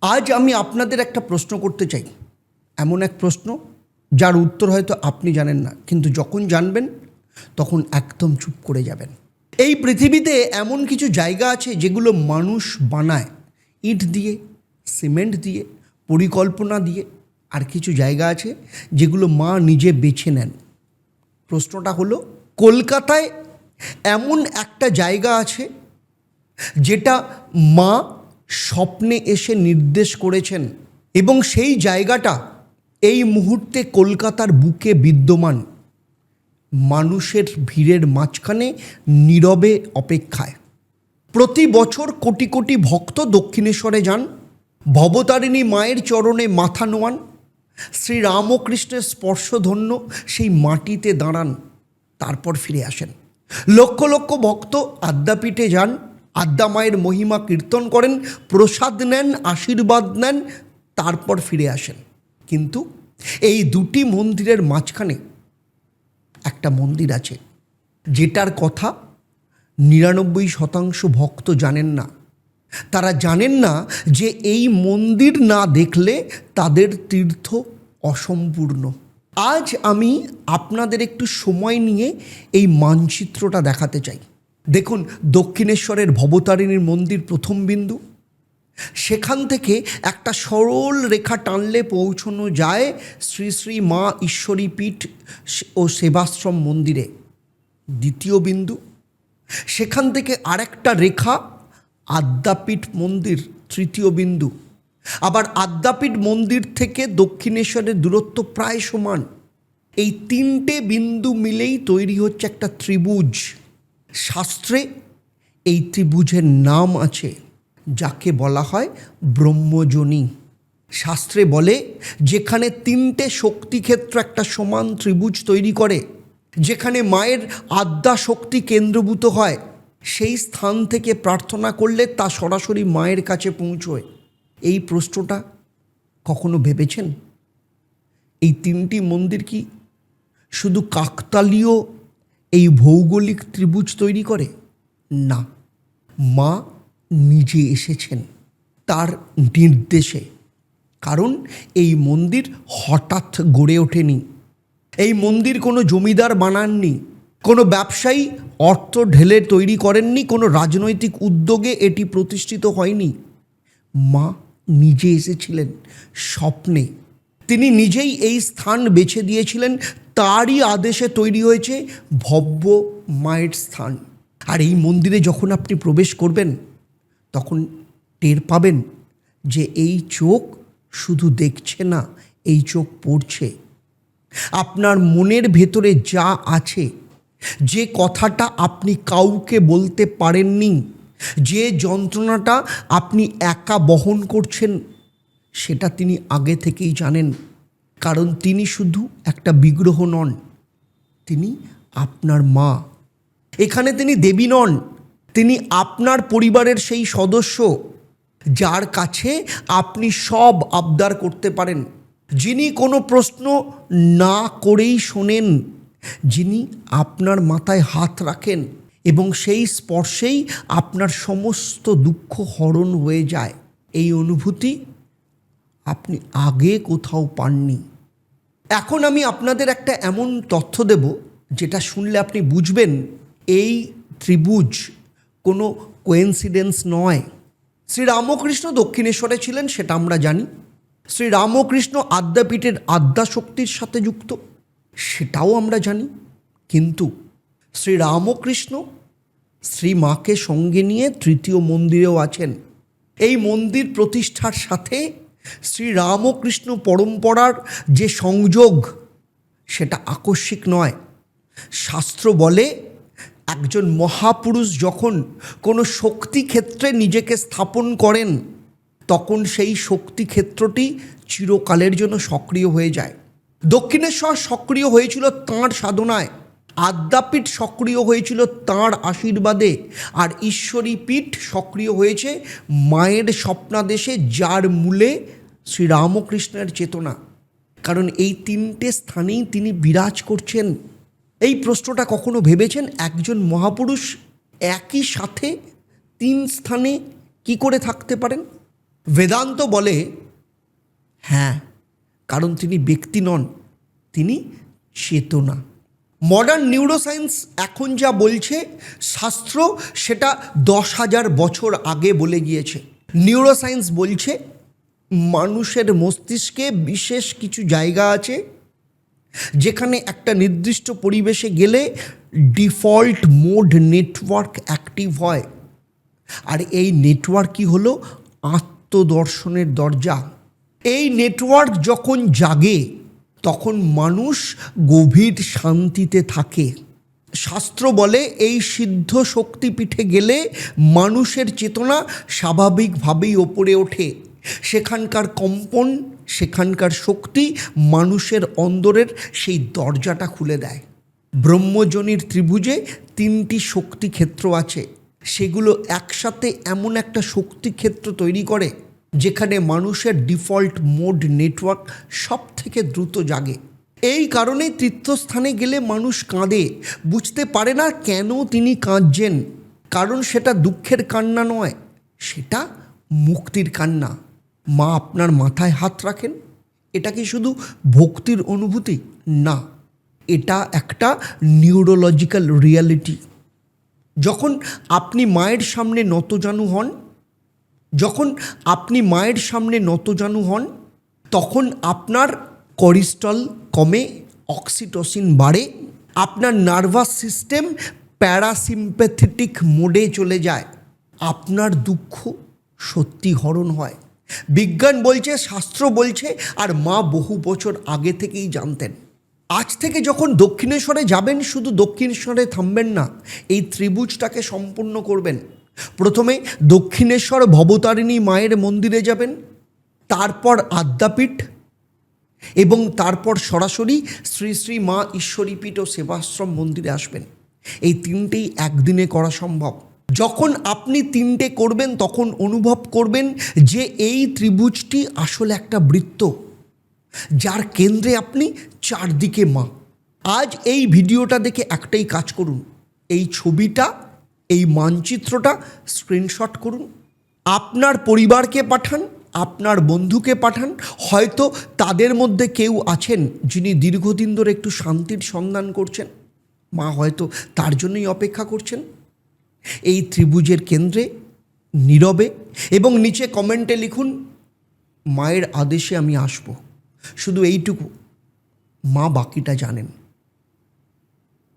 আজ আমি আপনাদের একটা প্রশ্ন করতে চাই, এমন এক প্রশ্ন যার উত্তর হয়তো আপনি জানেন না, কিন্তু যখন জানবেন তখন একদম চুপ করে যাবেন। এই পৃথিবীতে এমন কিছু জায়গা আছে যেগুলো মানুষ বানায় ইট দিয়ে, সিমেন্ট দিয়ে, পরিকল্পনা দিয়ে, আর কিছু জায়গা আছে যেগুলো মা নিজে বেছে নেন। প্রশ্নটা হলো, কলকাতায় এমন একটা জায়গা আছে যেটা মা স্বপ্নে এসে নির্দেশ করেছেন এবং সেই জায়গাটা এই মুহূর্তে কলকাতার বুকে বিদ্যমান, মানুষের ভিড়ের মাঝখানে নীরবে অপেক্ষায়। প্রতি বছর কোটি কোটি ভক্ত দক্ষিণেশ্বরে যান, ভবতারিণী মায়ের চরণে মাথা নোয়ান, শ্রীরামকৃষ্ণের স্পর্শধন্য সেই মাটিতে দাঁড়ান, তারপর ফিরে আসেন। লক্ষ লক্ষ ভক্ত আদ্যাপীঠে যান, আদ্যা মায়ের মহিমা কীর্তন করেন, প্রসাদ নেন, আশীর্বাদ নেন, তারপর ফিরে আসেন। কিন্তু এই দুটি মন্দিরের মাঝখানে একটা মন্দির আছে যেটার কথা 99% ভক্ত জানেন না। তারা জানেন না যে এই মন্দির না দেখলে তাদের তীর্থ অসম্পূর্ণ। আজ আমি আপনাদের একটু সময় নিয়ে এই মানচিত্রটা দেখাতে চাই। দেখুন, দক্ষিণেশ্বরের ভবতারিণীর মন্দির প্রথম বিন্দু, সেখান থেকে একটা সরল রেখা টানলে পৌঁছানো যায় শ্রী শ্রী মা ঈশ্বরী পীঠ ও সেবাশ্রম মন্দিরে। দ্বিতীয় বিন্দু, সেখান থেকে আরেকটা রেখা আদ্যাপীঠ মন্দির, তৃতীয় বিন্দু। আবার আদ্যাপীঠ মন্দির থেকে দক্ষিণেশ্বরের দূরত্ব প্রায় সমান। এই তিনটে বিন্দু মিলেই তৈরি হচ্ছে একটা ত্রিভুজ। শাস্ত্রে এই ত্রিভুজের নাম আছে, যাকে বলা হয় ব্রহ্মযোনি। শাস্ত্রে বলে, যেখানে তিনটে শক্তিক্ষেত্র একটা সমান ত্রিভুজ তৈরি করে, যেখানে মায়ের আদ্যা শক্তি কেন্দ্রভূত হয়, সেই স্থান থেকে প্রার্থনা করলে তা সরাসরি মায়ের কাছে পৌঁছয়। এই প্রশ্নটা কখনো ভেবেছেন? এই তিনটি মন্দির কি শুধু কাকতালীয় এই ভৌগোলিক ত্রিভুজ তৈরি করে? না, মা নিজে এসেছেন তার নির্দেশে। কারণ এই মন্দির হঠাৎ গড়ে ওঠেনি, এই মন্দির কোনো জমিদার বানাননি, কোনো ব্যবসায়ী অর্থ ঢেলে তৈরি করেননি, কোনো রাজনৈতিক উদ্যোগে এটি প্রতিষ্ঠিত হয়নি। মা নিজে এসেছিলেন স্বপ্নে। তিনি নিজেই এই স্থান বেছে দিয়েছিলেন, তারই আদেশে তৈরি হয়েছে ভব্য মায়ের স্থান। আর এই মন্দিরে যখন আপনি প্রবেশ করবেন তখন টের পাবেন যে এই চোখ শুধু দেখছে না, এই চোখ পড়ছে। আপনার মনের ভেতরে যা আছে, যে কথাটা আপনি কাউকে বলতে পারেননি, যে যন্ত্রণাটা আপনি একা বহন করছেন, সেটা তিনি আগে থেকেই জানেন। কারণ তিনি শুধু একটা বিগ্রহ নন, তিনি আপনার মা। এখানে তিনি দেবী নন, তিনি আপনার পরিবারের সেই সদস্য যার কাছে আপনি সব আবদার করতে পারেন, যিনি কোনো প্রশ্ন না করেই শোনেন, যিনি আপনার মাথায় হাত রাখেন এবং সেই স্পর্শেই আপনার সমস্ত দুঃখ হরণ হয়ে যায়। এই অনুভূতি আপনি আগে কোথাও পাননি। এখন আমি আপনাদের একটা এমন তথ্য দেব যেটা শুনলে আপনি বুঝবেন এই ত্রিভুজ কোনো কোইন্সিডেন্স নয়। শ্রীরামকৃষ্ণ দক্ষিণেশ্বরে ছিলেন, সেটা আমরা জানি। শ্রীরামকৃষ্ণ আদ্যাপীঠের আদ্যাশক্তির সাথে যুক্ত, সেটাও আমরা জানি। কিন্তু শ্রীরামকৃষ্ণ শ্রীমাকে সঙ্গে নিয়ে তৃতীয় মন্দিরেও আছেন। এই মন্দির প্রতিষ্ঠার সাথে শ্রীরামকৃষ্ণ পরম্পরার যে সংযোগ, সেটা আকস্মিক নয়। শাস্ত্র বলে, একজন মহাপুরুষ যখন কোনো শক্তিক্ষেত্রে নিজেকে স্থাপন করেন, তখন সেই শক্তিক্ষেত্রটি চিরকালের জন্য সক্রিয় হয়ে যায়। দক্ষিণেশ্বর সক্রিয় হয়েছিল তাঁর সাধনায়, আদ্যাপীঠ সক্রিয় হয়েছিল তাঁর আশীর্বাদে, আর ঈশ্বরী পীঠ সক্রিয় হয়েছে মায়ের স্বপ্নাদেশে, যার মূলে শ্রীরামকৃষ্ণের চেতনা। কারণ এই তিনটে স্থানেই তিনি বিরাজ করছেন। এই প্রশ্নটা কখনো ভেবেছেন, একজন মহাপুরুষ একই সাথে তিন স্থানে কি করে থাকতে পারেন? বেদান্ত বলে হ্যাঁ, কারণ তিনি ব্যক্তি নন, তিনি চেতনা। মডার্ন নিউরোসায়েন্স এখন যা বলছে, শাস্ত্র সেটা 10,000 বছর আগে বলে গিয়েছে। নিউরোসায়েন্স বলছে মানুষের মস্তিষ্কে বিশেষ কিছু জায়গা আছে যেখানে একটা নির্দিষ্ট পরিবেশে গেলে ডিফল্ট মোড নেটওয়ার্ক অ্যাক্টিভ হয়, আর এই নেটওয়ার্কই হলো আত্মদর্শনের দরজা। এই নেটওয়ার্ক যখন জাগে তখন মানুষ গভীর শান্তিতে থাকে। শাস্ত্র বলে এই সিদ্ধ শক্তিপীঠে গেলে মানুষের চেতনা স্বাভাবিকভাবেই ওপরে ওঠে। সেখানকার কম্পন, সেখানকার শক্তি মানুষের অন্দরের সেই দরজাটা খুলে দেয়। ব্রহ্মযোনির ত্রিভুজে 3টি শক্তি ক্ষেত্র আছে, সেগুলো একসাথে এমন একটা শক্তি ক্ষেত্র তৈরি করে যেখানে মানুষের ডিফল্ট মোড নেটওয়ার্ক সব থেকে দ্রুত জাগে। এই কারণে তীর্থস্থানে গেলে মানুষ কাঁদে, বুঝতে পারে না কেন তিনি কাঁদছেন, কারণ সেটা দুঃখের কান্না নয়, সেটা মুক্তির কান্না। মা আপনার মাথায় হাত রাখেন, এটা কি শুধু ভক্তির অনুভূতি? না, এটা একটা নিউরোলজিক্যাল রিয়ালিটি। যখন আপনি মায়ের সামনে নতজানু হন, তখন আপনার কর্টিসল কমে, অক্সিটোসিন বাড়ে, আপনার নার্ভাস সিস্টেম প্যারাসিম্প্যাথেটিক মোডে চলে যায়, আপনার দুঃখ সত্যি হরণ হয়। বিজ্ঞান বলছে, শাস্ত্র বলছে, আর মা বহু বছর আগে থেকেই জানতেন। আজ থেকে যখন দক্ষিণেশ্বরে যাবেন, শুধু দক্ষিণেশ্বরে থামবেন না, এই ত্রিভুজটাকে সম্পূর্ণ করবেন। প্রথমে দক্ষিণেশ্বর ভবতারিণী মায়ের মন্দিরে যাবেন, তারপর আদ্যাপীঠ, এবং তারপর সরাসরি শ্রী শ্রী মা ঈশ্বরীপীঠ ও সেবাশ্রম মন্দিরে আসবেন। এই 3টেই একদিনে করা সম্ভব। যখন আপনি 3টে করবেন তখন অনুভব করবেন যে এই ত্রিভুজটি আসলে একটা বৃত্ত, যার কেন্দ্রে আপনি চারদিকে মা। আজ এই ভিডিওটা দেখে একটাই কাজ করুন, এই ছবিটা, এই মানচিত্রটা স্ক্রিনশট করুন, আপনার পরিবারকে পাঠান, আপনার বন্ধুকে পাঠান। হয়তো তাদের মধ্যে কেউ আছেন যিনি দীর্ঘদিন ধরে একটু শান্তির সন্ধান করছেন, মা হয়তো তার জন্যই অপেক্ষা করছেন। এই ত্রিভুজের কেন্দ্রে নীরবে, এবং নিচে কমেন্টে লিখুন, মায়ের আদেশে আমি আসব। শুধু এইটুকু, মা বাকিটা জানেন।